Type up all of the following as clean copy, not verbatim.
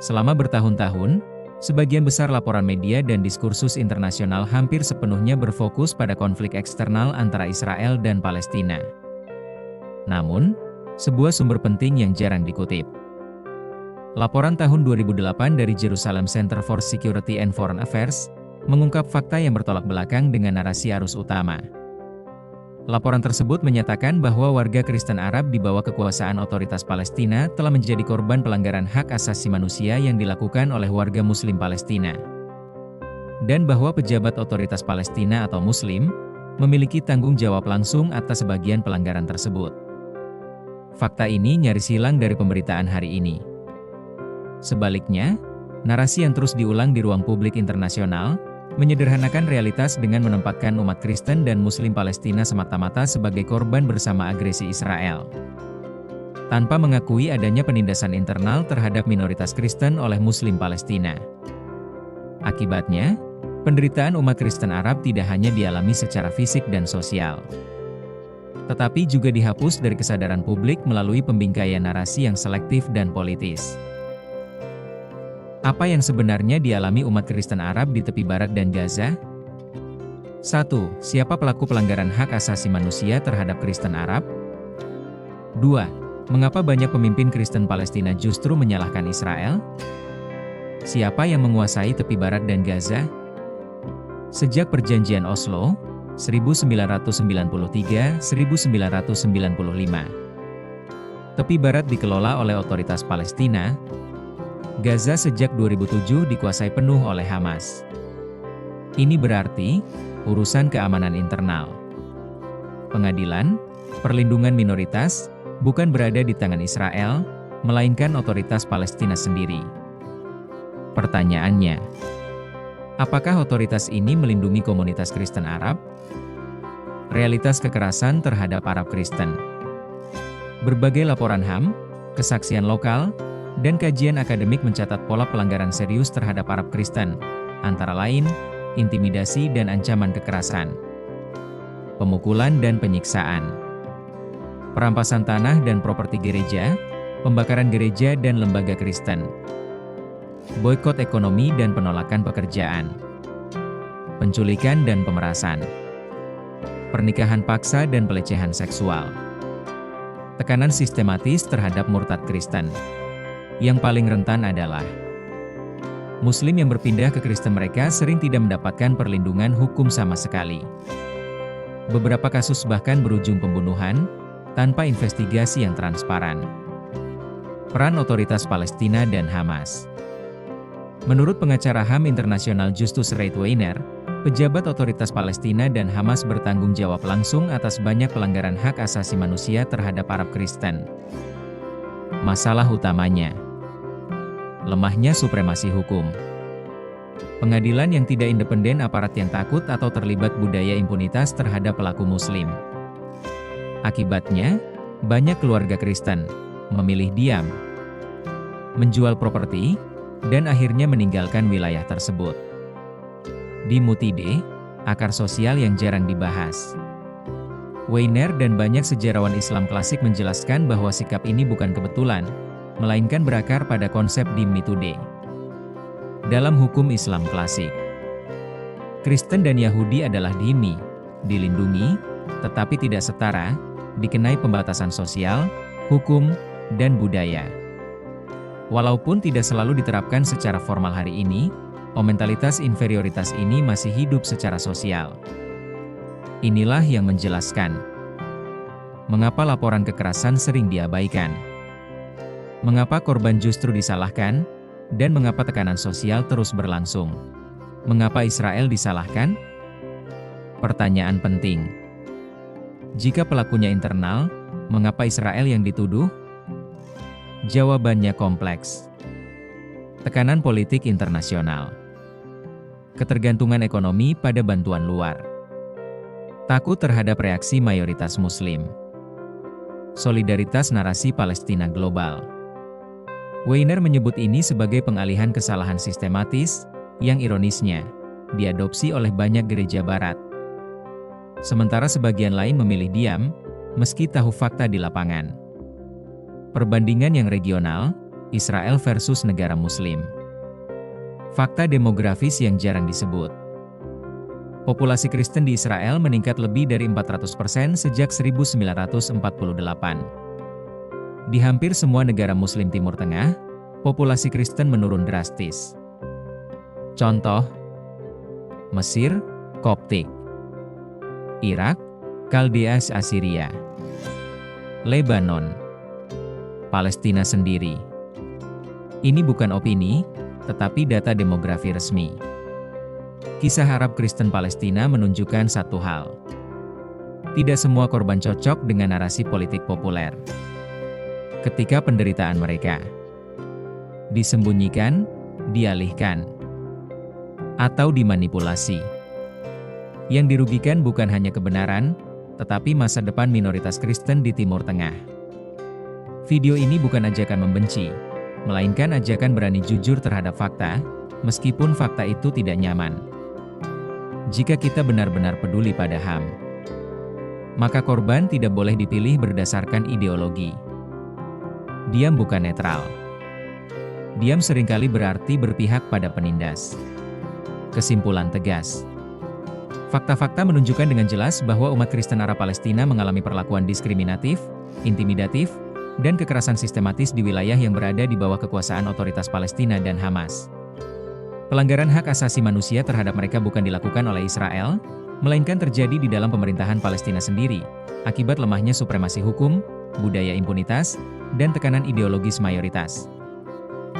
Selama bertahun-tahun, sebagian besar laporan media dan diskursus internasional hampir sepenuhnya berfokus pada konflik eksternal antara Israel dan Palestina. Namun, sebuah sumber penting yang jarang dikutip. Laporan tahun 2008 dari Jerusalem Center for Security and Foreign Affairs mengungkap fakta yang bertolak belakang dengan narasi arus utama. Laporan tersebut menyatakan bahwa warga Kristen Arab di bawah kekuasaan otoritas Palestina telah menjadi korban pelanggaran hak asasi manusia yang dilakukan oleh warga Muslim Palestina. Dan bahwa pejabat otoritas Palestina atau Muslim memiliki tanggung jawab langsung atas sebagian pelanggaran tersebut. Fakta ini nyaris hilang dari pemberitaan hari ini. Sebaliknya, narasi yang terus diulang di ruang publik internasional menyederhanakan realitas dengan menempatkan umat Kristen dan Muslim Palestina semata-mata sebagai korban bersama agresi Israel, tanpa mengakui adanya penindasan internal terhadap minoritas Kristen oleh Muslim Palestina. Akibatnya, penderitaan umat Kristen Arab tidak hanya dialami secara fisik dan sosial, tetapi juga dihapus dari kesadaran publik melalui pembingkaian narasi yang selektif dan politis. Apa yang sebenarnya dialami umat Kristen Arab di tepi barat dan Gaza? 1. Siapa pelaku pelanggaran hak asasi manusia terhadap Kristen Arab? 2. Mengapa banyak pemimpin Kristen Palestina justru menyalahkan Israel? Siapa yang menguasai tepi barat dan Gaza? Sejak Perjanjian Oslo, 1993-1995, tepi barat dikelola oleh otoritas Palestina. Gaza sejak 2007 dikuasai penuh oleh Hamas. Ini berarti urusan keamanan internal, pengadilan, perlindungan minoritas, bukan berada di tangan Israel, melainkan otoritas Palestina sendiri. Pertanyaannya, apakah otoritas ini melindungi komunitas Kristen Arab? Realitas kekerasan terhadap Arab Kristen. Berbagai laporan HAM, kesaksian lokal, dan kajian akademik mencatat pola pelanggaran serius terhadap Arab Kristen, antara lain, intimidasi dan ancaman kekerasan, pemukulan dan penyiksaan, perampasan tanah dan properti gereja, pembakaran gereja dan lembaga Kristen, boikot ekonomi dan penolakan pekerjaan, penculikan dan pemerasan, pernikahan paksa dan pelecehan seksual, tekanan sistematis terhadap murtad Kristen. Yang paling rentan adalah Muslim yang berpindah ke Kristen. Mereka sering tidak mendapatkan perlindungan hukum sama sekali. Beberapa kasus bahkan berujung pembunuhan, tanpa investigasi yang transparan. Peran otoritas Palestina dan Hamas. Menurut pengacara HAM internasional Justus Reid Weiner, pejabat otoritas Palestina dan Hamas bertanggung jawab langsung atas banyak pelanggaran hak asasi manusia terhadap Arab Kristen. Masalah utamanya, lemahnya supremasi hukum. Pengadilan yang tidak independen, aparat yang takut atau terlibat budaya impunitas terhadap pelaku Muslim. Akibatnya, banyak keluarga Kristen memilih diam, menjual properti, dan akhirnya meninggalkan wilayah tersebut. Di Mutide, akar sosial yang jarang dibahas. Weiner dan banyak sejarawan Islam klasik menjelaskan bahwa sikap ini bukan kebetulan, melainkan berakar pada konsep dimitude. Dalam hukum Islam klasik, Kristen dan Yahudi adalah dhimmi, dilindungi, tetapi tidak setara, dikenai pembatasan sosial, hukum, dan budaya. Walaupun tidak selalu diterapkan secara formal hari ini, mentalitas inferioritas ini masih hidup secara sosial. Inilah yang menjelaskan mengapa laporan kekerasan sering diabaikan, mengapa korban justru disalahkan, dan mengapa tekanan sosial terus berlangsung. Mengapa Israel disalahkan? Pertanyaan penting. Jika pelakunya internal, mengapa Israel yang dituduh? Jawabannya kompleks. Tekanan politik internasional, ketergantungan ekonomi pada bantuan luar, takut terhadap reaksi mayoritas Muslim, solidaritas narasi Palestina global. Weiner menyebut ini sebagai pengalihan kesalahan sistematis, yang ironisnya, diadopsi oleh banyak gereja barat. Sementara sebagian lain memilih diam, meski tahu fakta di lapangan. Perbandingan yang regional, Israel versus negara Muslim. Fakta demografis yang jarang disebut. Populasi Kristen di Israel meningkat lebih dari 400% sejak 1948. Di hampir semua negara Muslim Timur Tengah, populasi Kristen menurun drastis. Contoh, Mesir, Koptik; Irak, Kaldeas Assyria; Lebanon; Palestina sendiri. Ini bukan opini, tetapi data demografi resmi. Kisah Arab Kristen Palestina menunjukkan satu hal. Tidak semua korban cocok dengan narasi politik populer. Ketika penderitaan mereka disembunyikan, dialihkan, atau dimanipulasi. Yang dirugikan bukan hanya kebenaran, tetapi masa depan minoritas Kristen di Timur Tengah. Video ini bukan ajakan membenci, melainkan ajakan berani jujur terhadap fakta, meskipun fakta itu tidak nyaman. Jika kita benar-benar peduli pada HAM, maka korban tidak boleh dipilih berdasarkan ideologi. Diam bukan netral. Diam seringkali berarti berpihak pada penindas. Kesimpulan tegas. Fakta-fakta menunjukkan dengan jelas bahwa umat Kristen Arab Palestina mengalami perlakuan diskriminatif, intimidatif, dan kekerasan sistematis di wilayah yang berada di bawah kekuasaan otoritas Palestina dan Hamas. Pelanggaran hak asasi manusia terhadap mereka bukan dilakukan oleh Israel, melainkan terjadi di dalam pemerintahan Palestina sendiri, akibat lemahnya supremasi hukum, budaya impunitas, dan tekanan ideologis mayoritas.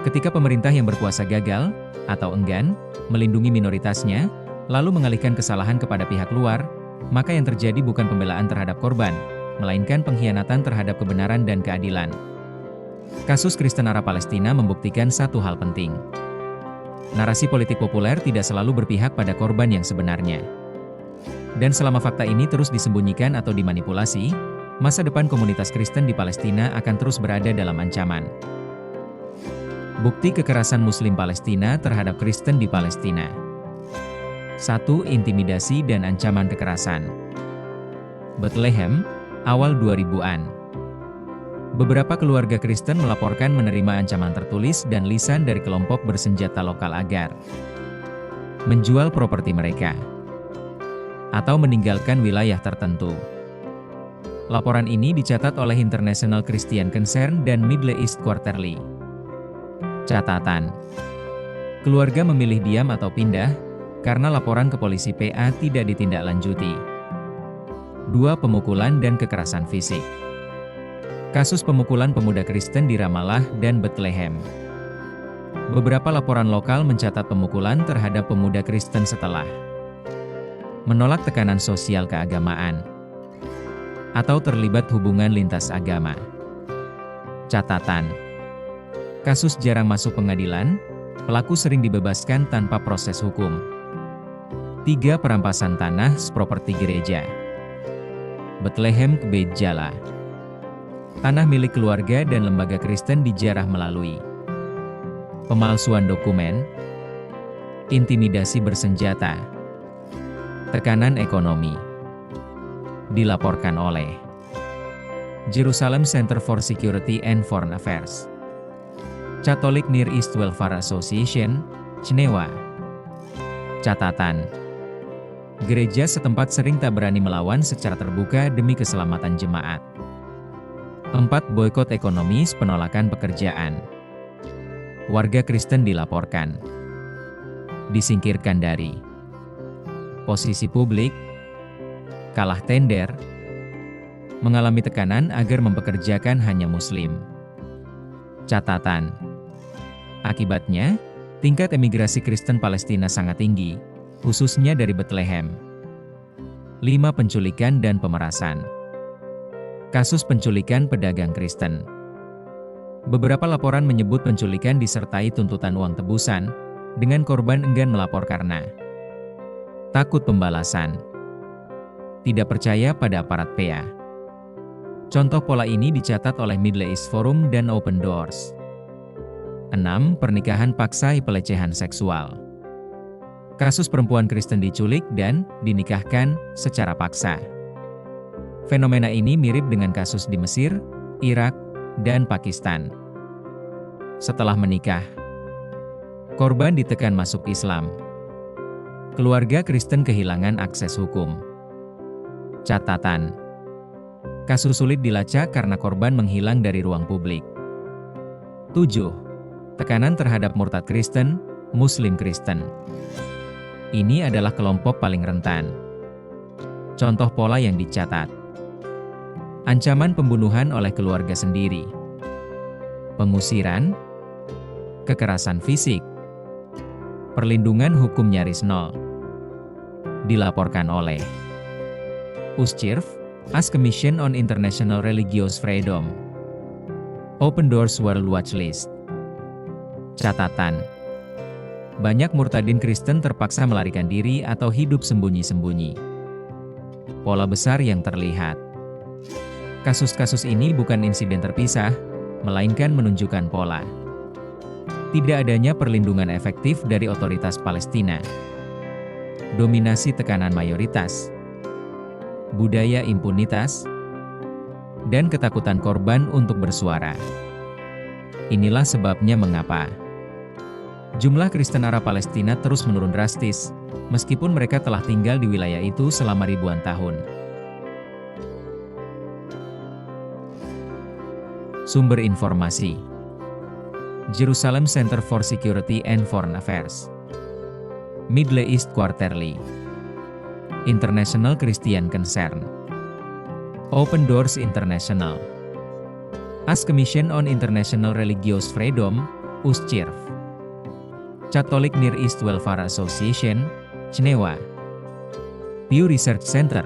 Ketika pemerintah yang berkuasa gagal, atau enggan, melindungi minoritasnya, lalu mengalihkan kesalahan kepada pihak luar, maka yang terjadi bukan pembelaan terhadap korban, melainkan pengkhianatan terhadap kebenaran dan keadilan. Kasus Kristen Arab Palestina membuktikan satu hal penting. Narasi politik populer tidak selalu berpihak pada korban yang sebenarnya. Dan selama fakta ini terus disembunyikan atau dimanipulasi, masa depan komunitas Kristen di Palestina akan terus berada dalam ancaman. Bukti kekerasan Muslim Palestina terhadap Kristen di Palestina. 1. Intimidasi dan ancaman kekerasan. Bethlehem, awal 2000-an. Beberapa keluarga Kristen melaporkan menerima ancaman tertulis dan lisan dari kelompok bersenjata lokal agar menjual properti mereka atau meninggalkan wilayah tertentu. Laporan ini dicatat oleh International Christian Concern dan Middle East Quarterly. Catatan: keluarga memilih diam atau pindah karena laporan ke polisi PA tidak ditindaklanjuti. 2. Pemukulan dan kekerasan fisik. Kasus pemukulan pemuda Kristen di Ramallah dan Bethlehem. Beberapa laporan lokal mencatat pemukulan terhadap pemuda Kristen setelah menolak tekanan sosial keagamaan atau terlibat hubungan lintas agama. Catatan: kasus jarang masuk pengadilan, pelaku sering dibebaskan tanpa proses hukum. 3. Perampasan tanah properti gereja. Bethlehem ke Beit Jala. Tanah milik keluarga dan lembaga Kristen dijarah melalui pemalsuan dokumen, intimidasi bersenjata, tekanan ekonomi. Dilaporkan oleh Jerusalem Center for Security and Foreign Affairs, Catholic Near East Welfare Association, Jenewa. Catatan: gereja setempat sering tak berani melawan secara terbuka demi keselamatan jemaat. 4. Boikot ekonomis, penolakan pekerjaan. Warga Kristen dilaporkan disingkirkan dari posisi publik, kalah tender, mengalami tekanan agar mempekerjakan hanya Muslim. Catatan: akibatnya, tingkat emigrasi Kristen Palestina sangat tinggi, khususnya dari Bethlehem. 5. Penculikan dan pemerasan. Kasus penculikan pedagang Kristen. Beberapa laporan menyebut penculikan disertai tuntutan uang tebusan, dengan korban enggan melapor karena takut pembalasan, tidak percaya pada aparat PA. Contoh pola ini dicatat oleh Middle East Forum dan Open Doors. 6. Pernikahan paksa pelecehan seksual. Kasus perempuan Kristen diculik dan dinikahkan secara paksa. Fenomena ini mirip dengan kasus di Mesir, Irak, dan Pakistan. Setelah menikah, korban ditekan masuk Islam. Keluarga Kristen kehilangan akses hukum. Catatan: kasus sulit dilacak karena korban menghilang dari ruang publik. 7. Tekanan terhadap murtad Kristen, Muslim Kristen. Ini adalah kelompok paling rentan. Contoh pola yang dicatat: ancaman pembunuhan oleh keluarga sendiri, pengusiran, kekerasan fisik, perlindungan hukum nyaris nol. Dilaporkan oleh USCIRF, Ask Commission on International Religious Freedom. Open Doors World Watch List. Catatan: banyak murtadin Kristen terpaksa melarikan diri atau hidup sembunyi-sembunyi. Pola besar yang terlihat. Kasus-kasus ini bukan insiden terpisah, melainkan menunjukkan pola. Tidak adanya perlindungan efektif dari otoritas Palestina. Dominasi tekanan mayoritas, budaya impunitas, dan ketakutan korban untuk bersuara. Inilah sebabnya mengapa jumlah Kristen Arab Palestina terus menurun drastis, meskipun mereka telah tinggal di wilayah itu selama ribuan tahun. Sumber informasi: Jerusalem Center for Security and Foreign Affairs, Middle East Quarterly, International Christian Concern, Open Doors International, Ask Commission on International Religious Freedom, USCIRF, Catholic Near East Welfare Association, Ceneva, Pew Research Center,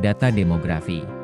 Data Demografi.